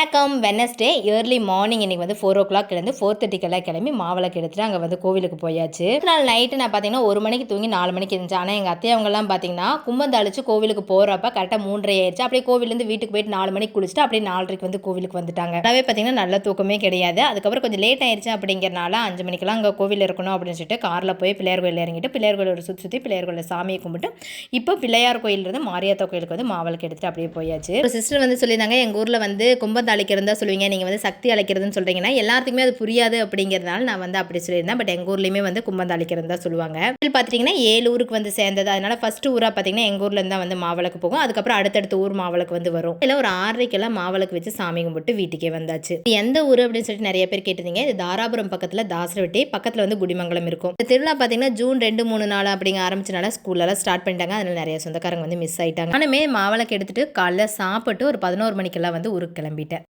வணக்கம். Wednesday early morning இன்னைக்கு வந்து 4 o'clock எழுந்து 4:30க்கெல்லாம் கிளம்பி மாவிளக்கு எடுத்துட்டு அங்கே வந்து கோவிலுக்கு போயாச்சு. நாள் நைட்டு நான் பார்த்தீங்கன்னா 1 மணிக்கு தூங்கி 4 மணிக்கு இருந்துச்சு. ஆனால் எங்கள் அத்தையவங்கெல்லாம் பார்த்தீங்கன்னா கும்பந்தாளிச்சு கோவிலுக்கு போகிறப்ப கரெக்டாக 3:30 ஆயிடுச்சு. அப்படியே கோவிலேருந்து வீட்டுக்கு போயிட்டு 4 மணிக்கு குளிச்சுட்டு அப்படியே 4:30க்கு வந்து கோவிலுக்கு வந்துட்டாங்க. அதாவே பார்த்தீங்கன்னா நல்ல தூக்கமே கிடையாது. அதுக்கப்புறம் கொஞ்சம் லேட் ஆயிடுச்சு அப்படிங்கிறனால 5 மணிக்கெல்லாம் அங்கே கோவில் இருக்கணும் அப்படின்னு சொல்லிட்டு காரில் போய் பிள்ளையார் கோயில் இறங்கிட்டு பிள்ளையார் கோயில் ஒரு சுற்றி பிள்ளையார் கோயில் சாமியை கும்பிட்டு இப்போ பிள்ளையார் கோயிலிருந்து மாரியாத்தா கோயிலுக்கு வந்து மாவிளக்கு எடுத்துட்டு அப்படியே போயாச்சு. ஒரு சிஸ்டர் வந்து சொல்லியிருந்தாங்க, எங்கள் ஊரில் வந்து கும்பத்தை அழைக்கிறது தான் சொல்லுவீங்க, நீங்கள் வந்து சக்தி அழைக்கிறதுன்னு சொல்கிறீங்கன்னா எல்லாத்துக்குமே அது புரியாது அப்படிங்கிறதுனால நான் வந்து அப்படி சொல்லியிருந்தேன். பட் எங்கள் ஊர்லேயுமே வந்து கும்பத்தை அழைக்கிறது தான் சொல்லுவாங்க. பார்த்துட்டிங்கன்னா 7 ஊருக்கு வந்து சேர்ந்தது. அதனால் ஃபஸ்ட்டு ஊராக பார்த்தீங்கன்னா எங்கள் ஊர்லேருந்து தான் வந்து மாவிளக்கு போகும். அதுக்கப்புறம் அடுத்தடுத்த ஊர் மாவிளக்கு வந்து வரும். இல்லை ஒரு 6:30க்கெல்லாம் மாவிளக்கு வச்சு சாமி கும்பிட்டு வீட்டுக்கே வந்தாச்சு. எந்த ஊர் அப்படின்னு சொல்லிட்டு நிறைய பேர் கேட்டிருந்தீங்க. இது தாராபுரம் பக்கத்தில் தாசரவட்டி, பக்கத்தில் வந்து குடிமங்கலம் இருக்கும். இந்த திருவிழா பார்த்தீங்கன்னா ஜூன் 2, 3 நாள் அப்படிங்க ஆரம்பிச்சனால ஸ்கூலெல்லாம் ஸ்டார்ட் பண்ணிட்டாங்க. அதனால் நிறைய சொந்தக்காரங்க வந்து மிஸ் ஆகிட்டாங்க. நானுமே மாவிளக்கு எடுத்துகிட்டு காலைல சாப்பிட்டு ஒரு 11 மணிக்கெல்லாம் வந்து ஊருக்கு கிளம்பிட்டேன்.